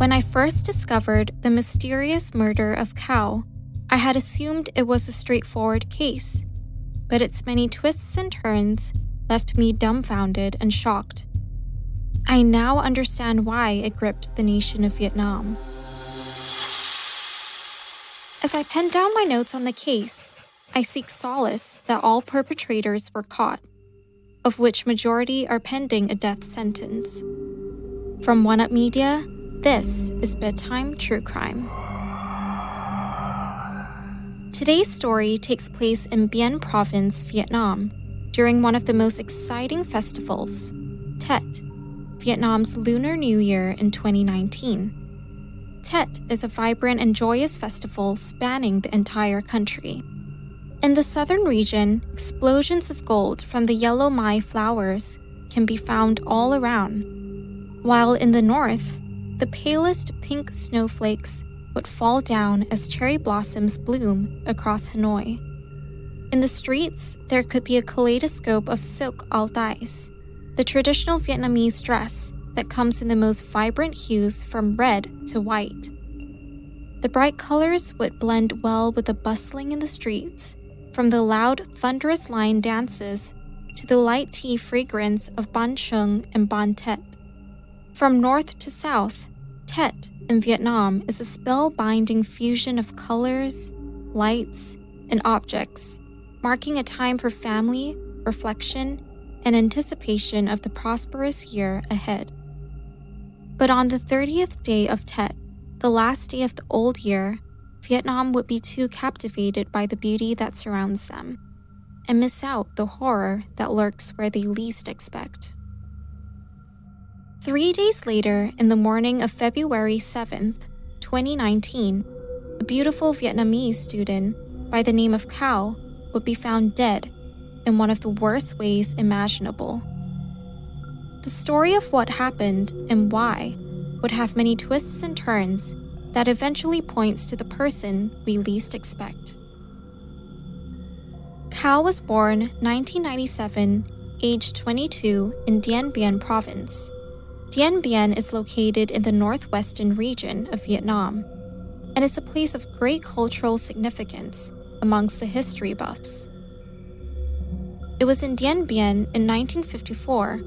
When I first discovered the mysterious murder of Cow, I had assumed it was a straightforward case, but its many twists and turns left me dumbfounded and shocked. I now understand why it gripped the nation of Vietnam. As I pen down my notes on the case, I seek solace that all perpetrators were caught, of which majority are pending a death sentence. From One Up Media, this is Bedtime True Crime. Today's story takes place in Bien Province, Vietnam, during one of the most exciting festivals, Tet, Vietnam's Lunar New Year in 2019. Tet is a vibrant and joyous festival spanning the entire country. In the southern region, explosions of gold from the yellow Mai flowers can be found all around, while in the north, the palest pink snowflakes would fall down as cherry blossoms bloom across Hanoi. In the streets, there could be a kaleidoscope of silk altais, the traditional Vietnamese dress that comes in the most vibrant hues from red to white. The bright colors would blend well with the bustling in the streets, from the loud, thunderous line dances to the light tea fragrance of Ban Chung and Ban Tet. From north to south, Tet in Vietnam is a spellbinding fusion of colors, lights, and objects, marking a time for family, reflection, and anticipation of the prosperous year ahead. But on the 30th day of Tet, the last day of the old year, Vietnam would be too captivated by the beauty that surrounds them, and miss out the horror that lurks where they least expect. 3 days later, in the morning of February 7th, 2019, a beautiful Vietnamese student by the name of Cow would be found dead in one of the worst ways imaginable. The story of what happened and why would have many twists and turns that eventually points to the person we least expect. Cow was born 1997, aged 22, in Dien Bien Province. Dien Bien is located in the northwestern region of Vietnam, and it's a place of great cultural significance amongst the history buffs. It was in Dien Bien in 1954,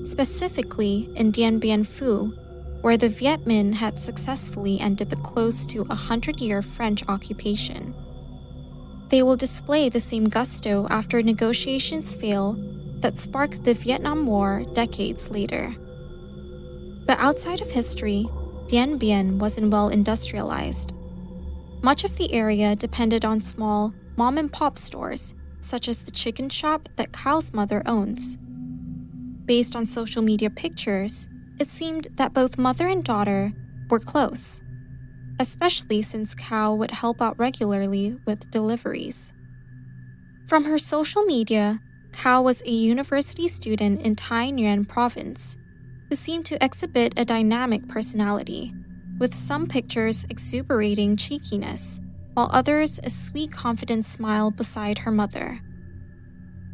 specifically in Dien Bien Phu, where the Viet Minh had successfully ended the close to 100-year French occupation. They will display the same gusto after negotiations fail that sparked the Vietnam War decades later. But outside of history, Dien Bien wasn't well industrialized. Much of the area depended on small mom-and-pop stores, such as the chicken shop that Cow's mother owns. Based on social media pictures, it seemed that both mother and daughter were close, especially since Cow would help out regularly with deliveries. From her social media, Cow was a university student in Thái Nguyen Province, who seemed to exhibit a dynamic personality, with some pictures exuberating cheekiness, while others a sweet, confident smile beside her mother.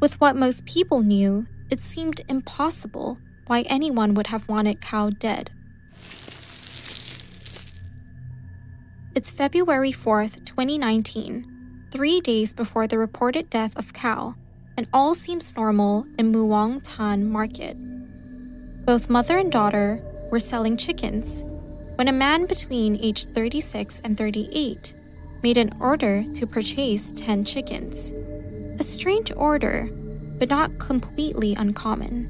With what most people knew, it seemed impossible why anyone would have wanted Cow dead. It's February 4th, 2019, 3 days before the reported death of Cow, and all seems normal in Muang Tan Market. Both mother and daughter were selling chickens when a man between age 36 and 38 made an order to purchase 10 chickens. A strange order, but not completely uncommon.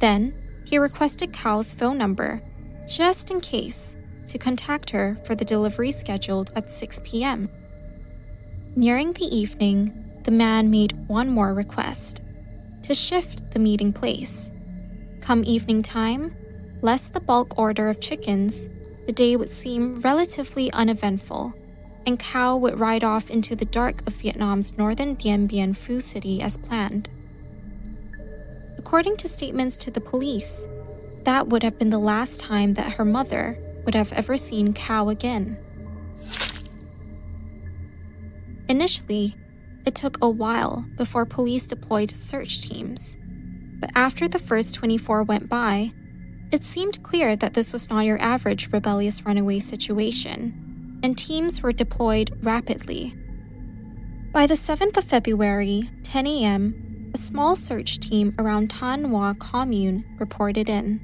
Then, he requested Cow's phone number, just in case, to contact her for the delivery scheduled at 6 p.m. Nearing the evening, the man made one more request, to shift the meeting place. Come evening time, less the bulk order of chickens, the day would seem relatively uneventful, and Cow would ride off into the dark of Vietnam's northern Dien Bien Phu city as planned. According to statements to the police, that would have been the last time that her mother would have ever seen Cow again. Initially, it took a while before police deployed search teams, but after the first 24 went by, It seemed clear that this was not your average rebellious runaway situation, and teams were deployed rapidly. By the 7th of February, 10 a.m., a small search team around Tan Hoa commune reported in.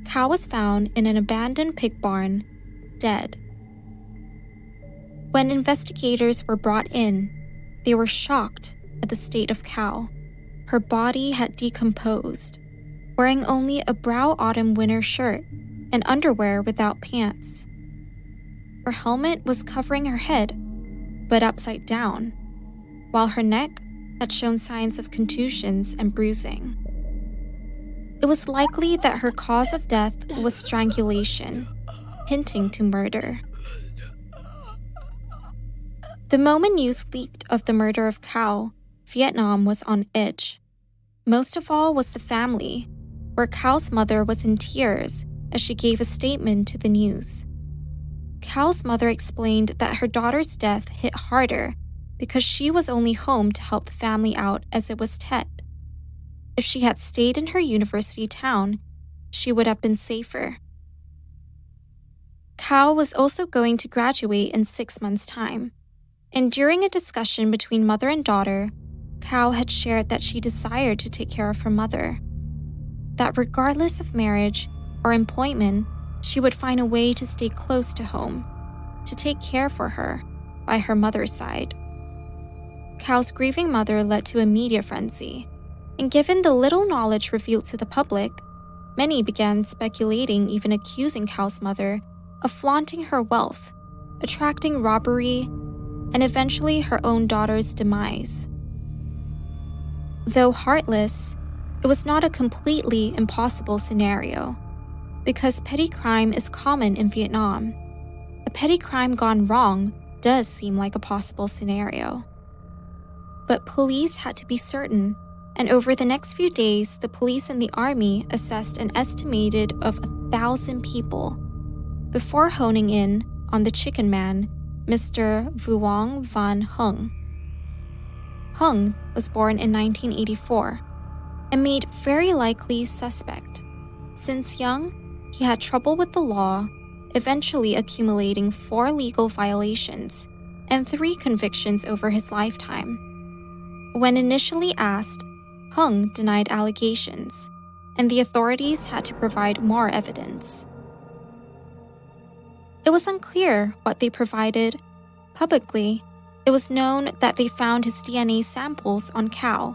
Cow was found in an abandoned pig barn, dead. When investigators were brought in, they were shocked at the state of Cow. Her body had decomposed, wearing only a brown autumn-winter shirt and underwear without pants. Her helmet was covering her head, but upside down, while her neck had shown signs of contusions and bruising. It was likely that her cause of death was strangulation, hinting to murder. The moment news leaked of the murder of Cow, Vietnam was on edge. Most of all was the family, where Cow's mother was in tears as she gave a statement to the news. Cow's mother explained that her daughter's death hit harder because she was only home to help the family out as it was Tet. If she had stayed in her university town, she would have been safer. Cow was also going to graduate in 6 months' time, and during a discussion between mother and daughter, Cow had shared that she desired to take care of her mother, that regardless of marriage or employment, she would find a way to stay close to home, to take care for her by her mother's side. Cow's grieving mother led to a media frenzy, and given the little knowledge revealed to the public, many began speculating, even accusing Cow's mother of flaunting her wealth, attracting robbery, and eventually her own daughter's demise. Though heartless, it was not a completely impossible scenario, because petty crime is common in Vietnam. A petty crime gone wrong does seem like a possible scenario. But police had to be certain, and over the next few days, the police and the army assessed an estimated of 1,000 people before honing in on the chicken man, Mr. Vuong Van Hung. Hung was born in 1984 and made very likely suspect. Since young, he had trouble with the law, eventually accumulating 4 legal violations and 3 convictions over his lifetime. When initially asked, Hung denied allegations, and the authorities had to provide more evidence. It was unclear what they provided. Publicly, it was known that they found his DNA samples on Cow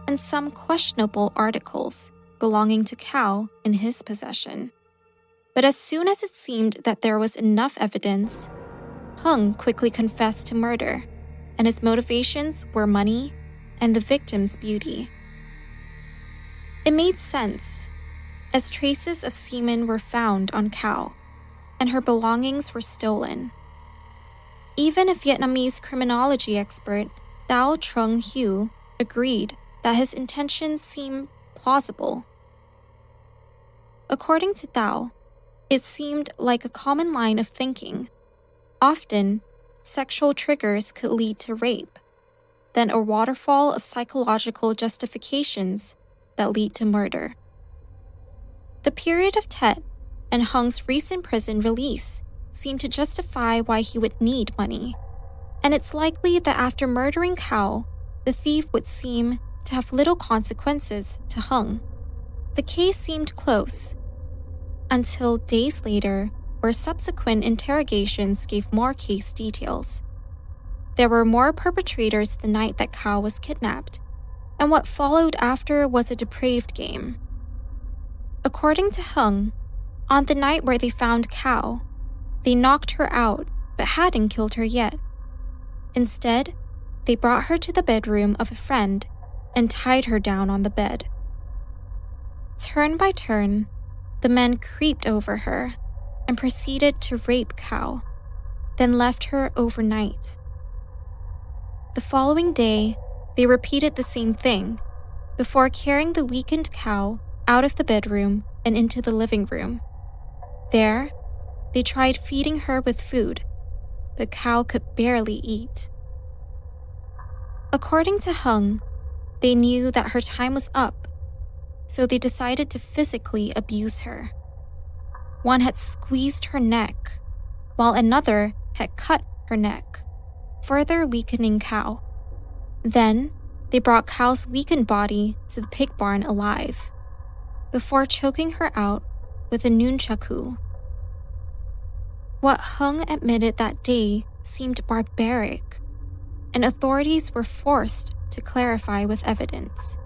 and some questionable articles belonging to Cow in his possession. But as soon as it seemed that there was enough evidence, Hung quickly confessed to murder, and his motivations were money and the victim's beauty. It made sense, as traces of semen were found on Cow, and her belongings were stolen. Even a Vietnamese criminology expert, Thao Trung Hue, agreed that his intentions seemed plausible. According to Thao, it seemed like a common line of thinking. Often, sexual triggers could lead to rape, then a waterfall of psychological justifications that lead to murder. The period of Tet and Hung's recent prison release seemed to justify why he would need money, and it's likely that after murdering Cow, the thief would seem to have little consequences to Hung. The case seemed close, until days later, where subsequent interrogations gave more case details. There were more perpetrators the night that Cow was kidnapped, and what followed after was a depraved game. According to Hung, on the night where they found Cow, they knocked her out but hadn't killed her yet. Instead, they brought her to the bedroom of a friend and tied her down on the bed. Turn by turn, the men creeped over her and proceeded to rape Cow, then left her overnight. The following day, they repeated the same thing before carrying the weakened Cow out of the bedroom and into the living room. There, they tried feeding her with food, but Cow could barely eat. According to Hung, they knew that her time was up, so they decided to physically abuse her. One had squeezed her neck, while another had cut her neck, further weakening Cow. Then, they brought Cow's weakened body to the pig barn alive, before choking her out with a nunchaku. What Hung admitted that day seemed barbaric, and authorities were forced to clarify with evidence.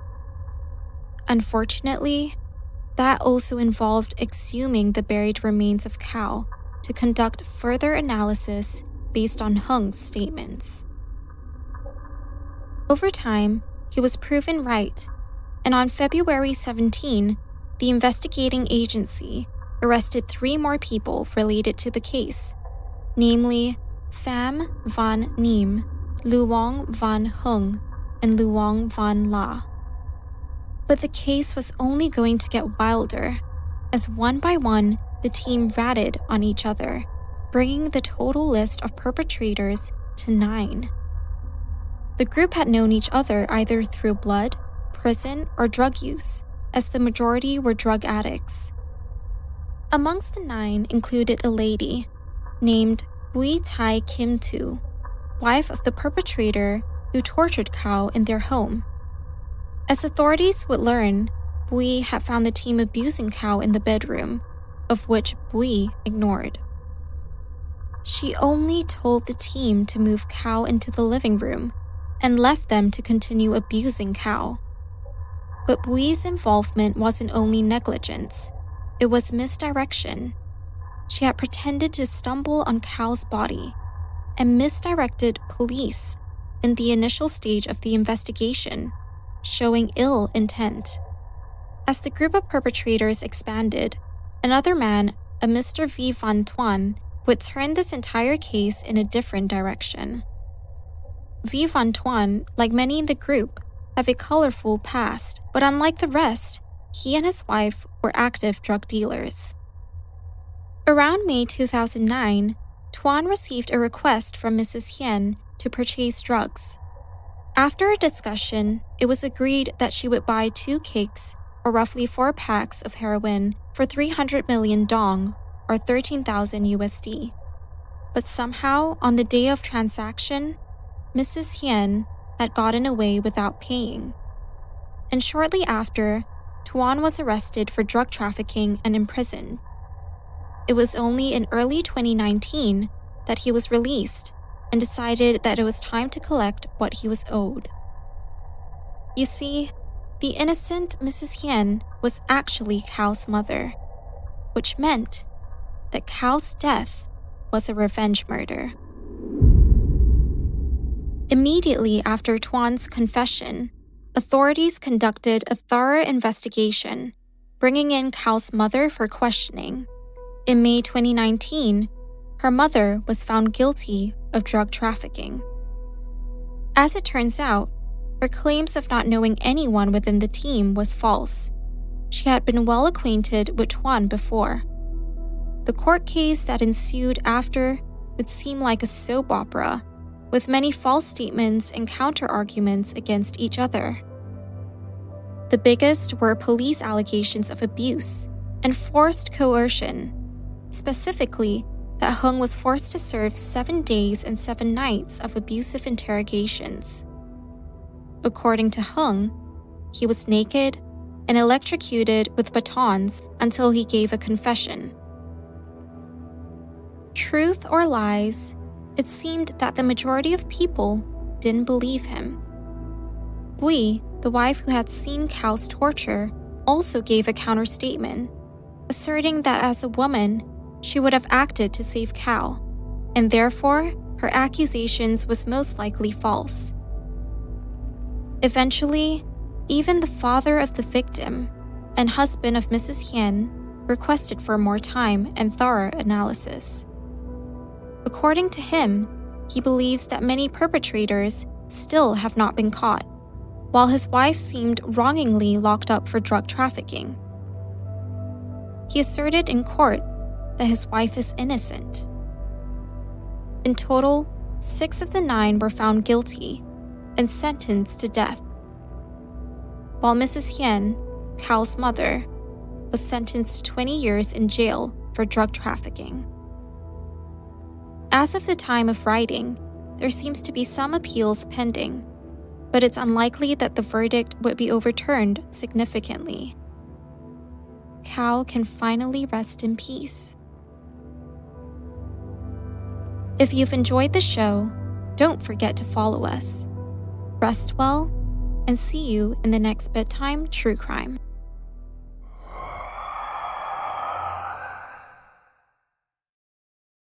Unfortunately, that also involved exhuming the buried remains of Cow to conduct further analysis based on Hung's statements. Over time, he was proven right, and on February 17, the investigating agency arrested 3 more people related to the case, namely Pham Van Neem, Luong Van Hung, and Luong Van La. But the case was only going to get wilder, as one by one the team ratted on each other, bringing the total list of perpetrators to 9. The group had known each other either through blood, prison, or drug use, as the majority were drug addicts. Amongst the 9 included a lady named Bui Tai Kim Tu, wife of the perpetrator who tortured Cow in their home. As authorities would learn, Bui had found the team abusing Cow in the bedroom, of which Bui ignored. She only told the team to move Cow into the living room and left them to continue abusing Cow. But Bui's involvement wasn't only negligence, it was misdirection. She had pretended to stumble on Cow's body and misdirected police in the initial stage of the investigation, showing ill intent. As the group of perpetrators expanded, another man, a Mr. V. Van Tuan, would turn this entire case in a different direction. V. Van Tuan, like many in the group, have a colorful past, but unlike the rest, he and his wife were active drug dealers. Around May 2009, Tuan received a request from Mrs. Hien to purchase drugs. After a discussion, it was agreed that she would buy 2 cakes, or roughly 4 packs of heroin, for 300 million dong, or 13,000 USD. But somehow, on the day of transaction, Mrs. Hien had gotten away without paying. And shortly after, Tuan was arrested for drug trafficking and imprisoned. It was only in early 2019 that he was released and decided that it was time to collect what he was owed. You see, the innocent Mrs. Hien was actually Cow's mother, which meant that Cow's death was a revenge murder. Immediately after Tuan's confession, authorities conducted a thorough investigation, bringing in Cow's mother for questioning. In May 2019, her mother was found guilty of drug trafficking. As it turns out, her claims of not knowing anyone within the team was false. She had been well acquainted with Tuan before. The court case that ensued after would seem like a soap opera, with many false statements and counter-arguments against each other. The biggest were police allegations of abuse and forced coercion, specifically that Hung was forced to serve 7 days and 7 nights of abusive interrogations. According to Hung, he was naked and electrocuted with batons until he gave a confession. Truth or lies, it seemed that the majority of people didn't believe him. Bui, the wife who had seen Cow's torture, also gave a counterstatement, asserting that as a woman, she would have acted to save Cow, and therefore her accusations was most likely false. Eventually, even the father of the victim and husband of Mrs. Hien requested for more time and thorough analysis. According to him, he believes that many perpetrators still have not been caught, while his wife seemed wrongingly locked up for drug trafficking. He asserted in court that his wife is innocent. In total, 6 of the 9 were found guilty and sentenced to death. While Mrs. Hien, Cow's mother, was sentenced to 20 years in jail for drug trafficking. As of the time of writing, there seems to be some appeals pending, but it's unlikely that the verdict would be overturned significantly. Cow can finally rest in peace. If you've enjoyed the show, don't forget to follow us. Rest well, and see you in the next Bedtime True Crime.